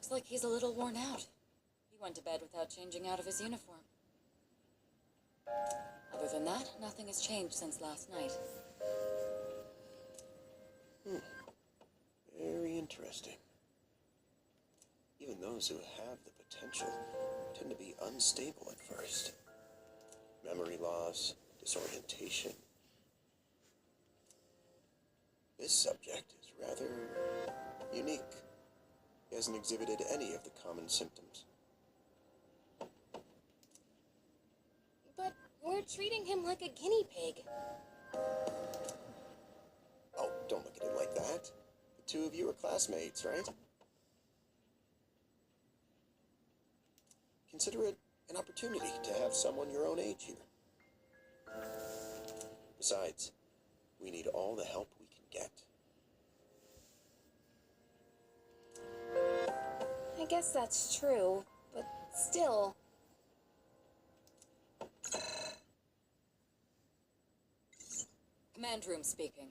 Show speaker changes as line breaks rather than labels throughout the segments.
Looks like he's a little worn out. He went to bed without changing out of his uniform. Other than that, nothing has changed since last night.
Very interesting. Even those who have the potential tend to be unstable at first. Memory loss, disorientation. This subject is rather unique. He hasn't exhibited any of the common symptoms.
But we're treating him like a guinea pig.
Oh, don't look at it like that. The two of you are classmates, right? Consider it an opportunity to have someone your own age here. Besides, we need all the help we can get.
I guess that's true, but still.
Command room speaking.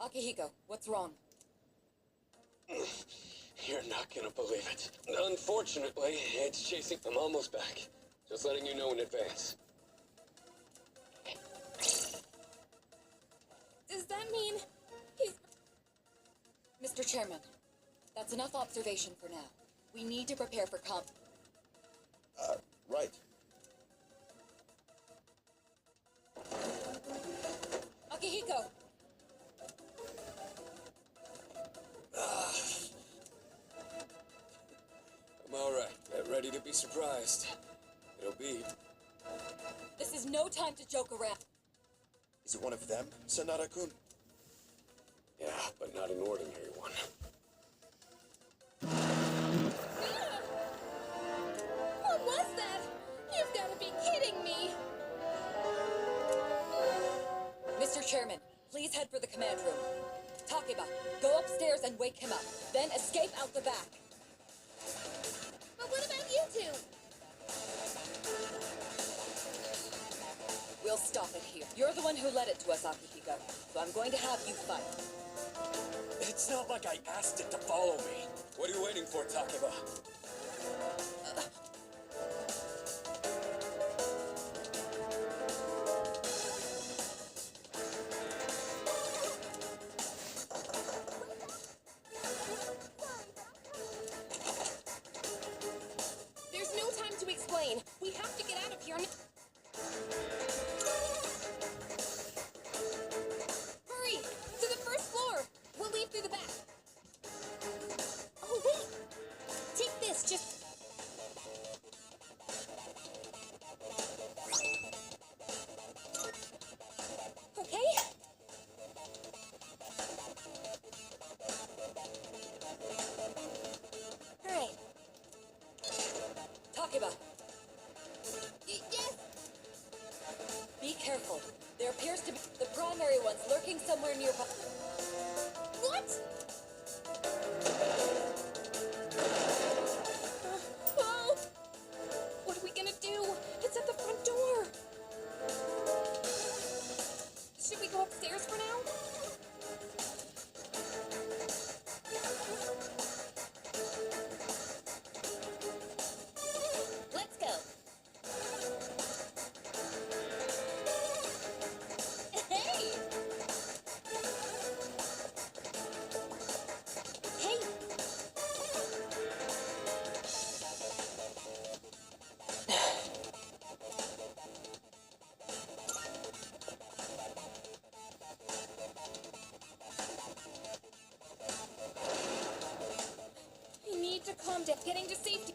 Akihiko, what's wrong?
You're not gonna believe it. Unfortunately, it's chasing. I'm almost back. Just letting you know in advance.
Does that mean he's...
Mr. Chairman, that's enough observation for now. We need to prepare for
Right.
Akihiko!
I'm alright. Get ready to be surprised. It'll be.
This is no time to joke around.
Is it one of them, Sanada-kun?
Yeah, but not an ordinary one.
What was that? You've got to be kidding me!
Mr. Chairman, please head for the command room. Takeba, go upstairs and wake him up. Then escape out the back.
But what about you two?
We'll stop it here. You're the one who led it to us, Akihiko. So I'm going to have you fight.
It's not like I asked it to follow me. What are you waiting for, Takeba?
There's no time to explain. We have to get out of here. Hurry! To the first floor! We'll leave through the back. Oh, wait! Take this, just... Okay? Alright.
Takeba,
Yes!
be careful. There appears to be the primary ones lurking somewhere nearby.
What? Oh! What are we gonna do? It's at the front door! Should we go upstairs for now?
Let's go.
Hey! Hey! I need to calm down. Getting to safety.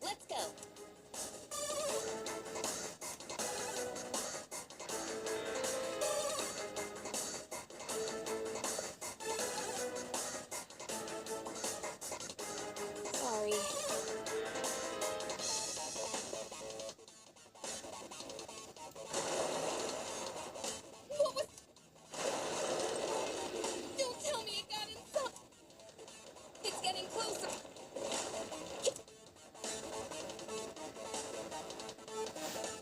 Let's go.
It's getting closer.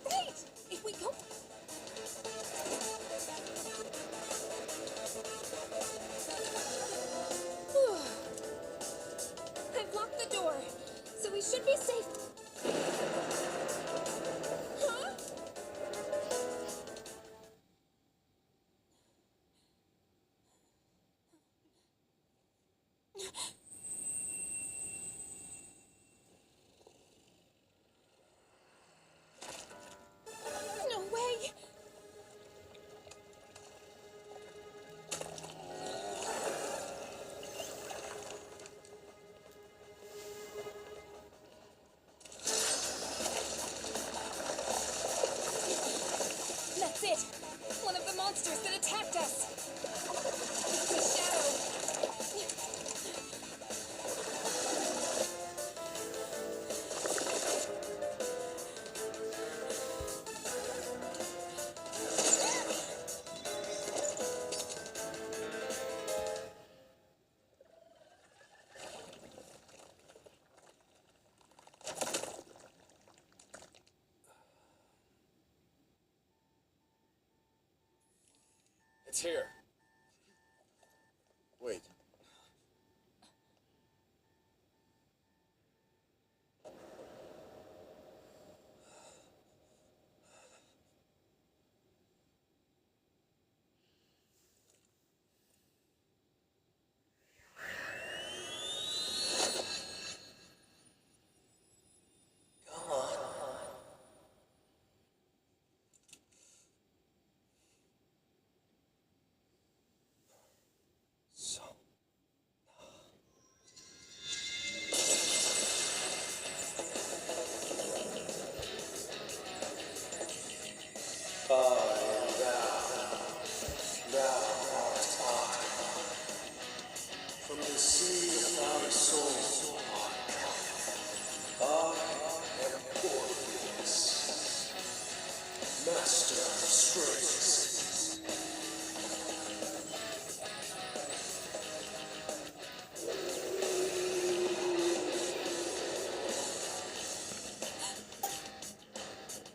Wait! If we go... I've locked the door, so we should be safe. Huh? No way! That's it! One of the monsters that attacked us! It's the shadow!
It's here.
Wait. So. From the sea without a soul, I am Orpheus, master of strings.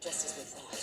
Just as we thought.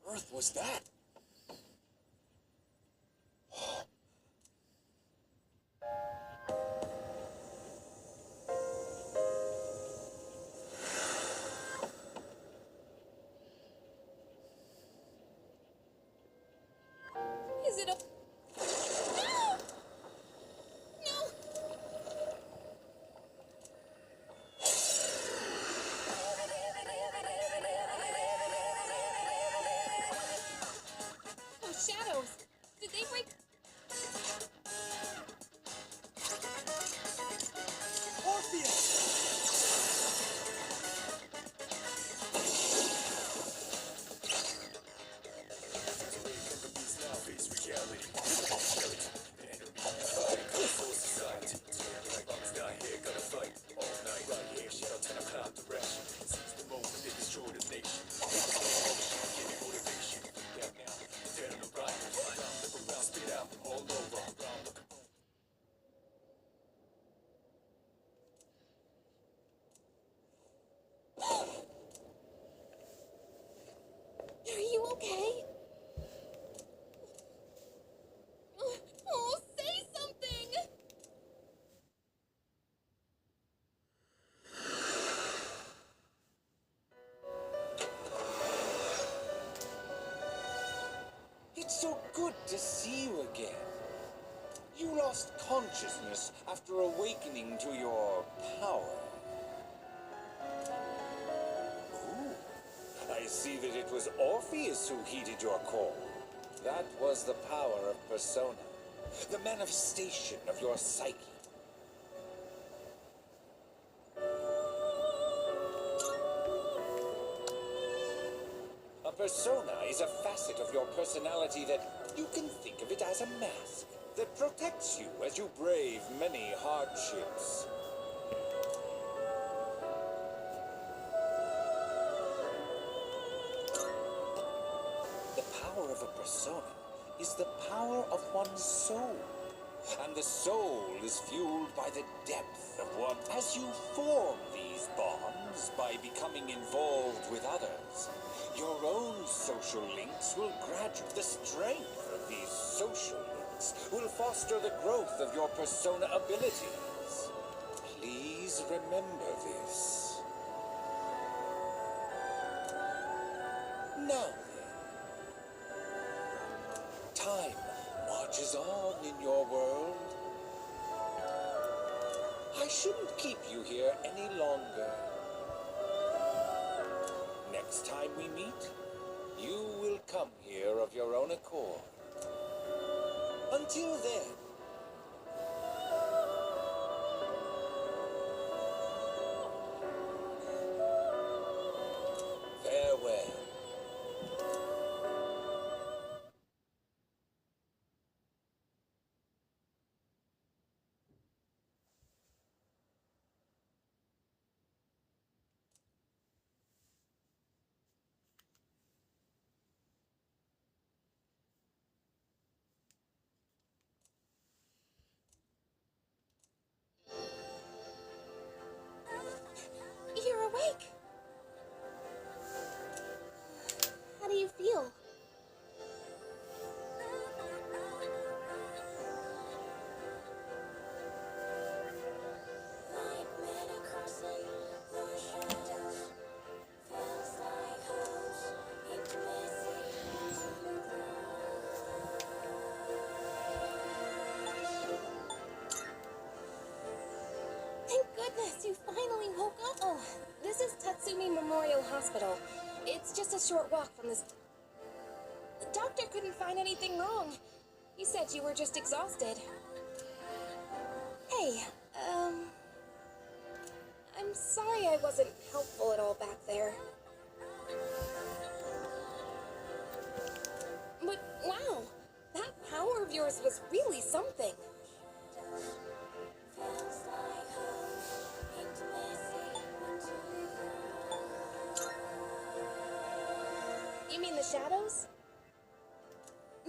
What on earth was that?
Is it a... No! No! Oh, shadows! Did they break...
Reality, the enemy, fighting for society. Like I'm not here. to see you again. You lost consciousness after awakening to your power. Ooh, I see that it was Orpheus who heeded your call. That was the power of Persona, the manifestation of your psyche. A persona is a facet of your personality that you can think of it as a mask that protects you as you brave many hardships. The power of a persona is the power of one's soul. And the soul is fueled by the depth of one. As you form these bonds by becoming involved with others, your own social links will graduate. The strength of these social links will foster the growth of your persona abilities. Please remember this. Now then, time marches on in your world. I shouldn't keep you here any longer. Next time we meet, you will come here of your own accord. Until then, farewell.
You're awake. How do you feel? Thank goodness you finally woke up. Oh, this is Tatsumi Memorial Hospital. It's just a short walk from this. The doctor couldn't find anything wrong. He said you were just exhausted. Hey, I'm sorry I wasn't helpful at all back there. But wow, that power of yours was really something. You mean the shadows?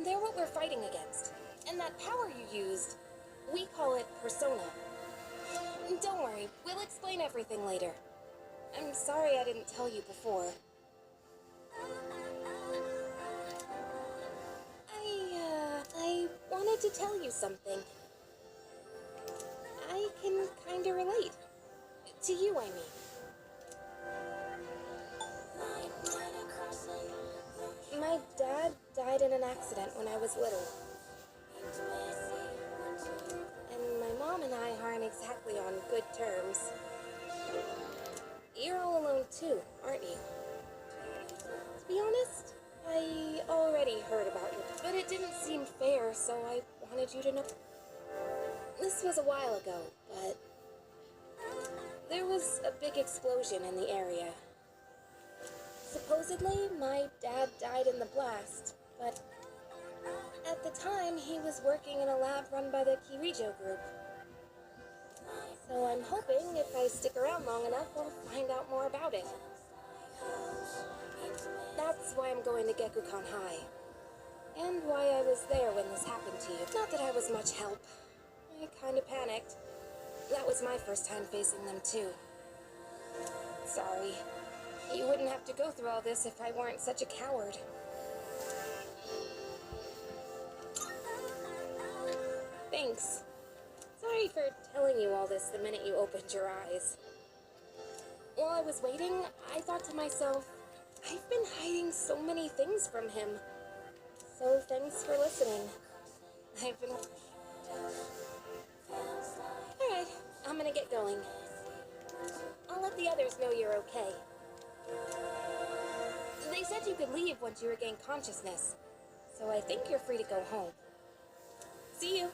They're what we're fighting against. And that power you used, we call it Persona. Don't worry, we'll explain everything later. I'm sorry I didn't tell you before. I wanted to tell you something. I can kinda relate. To you, I mean. My dad died in an accident when I was little. And my mom and I aren't exactly on good terms. You're all alone too, aren't you? To be honest, I already heard about you, but it didn't seem fair, so I wanted you to know. This was a while ago, but there was a big explosion in the area. Supposedly, my dad died in the blast, but at the time, he was working in a lab run by the Kirijo group. So I'm hoping if I stick around long enough, I'll find out more about it. That's why I'm going to Gekukan High. And why I was there when this happened to you. Not that I was much help. I kinda panicked. That was my first time facing them too. Sorry. You wouldn't have to go through all this if I weren't such a coward. Thanks. Sorry for telling you all this the minute you opened your eyes. While I was waiting, I thought to myself, I've been hiding so many things from him. So thanks for listening. I've been... Alright, I'm gonna get going. I'll let the others know you're okay. They said you could leave once you regain consciousness, so I think you're free to go home. See you.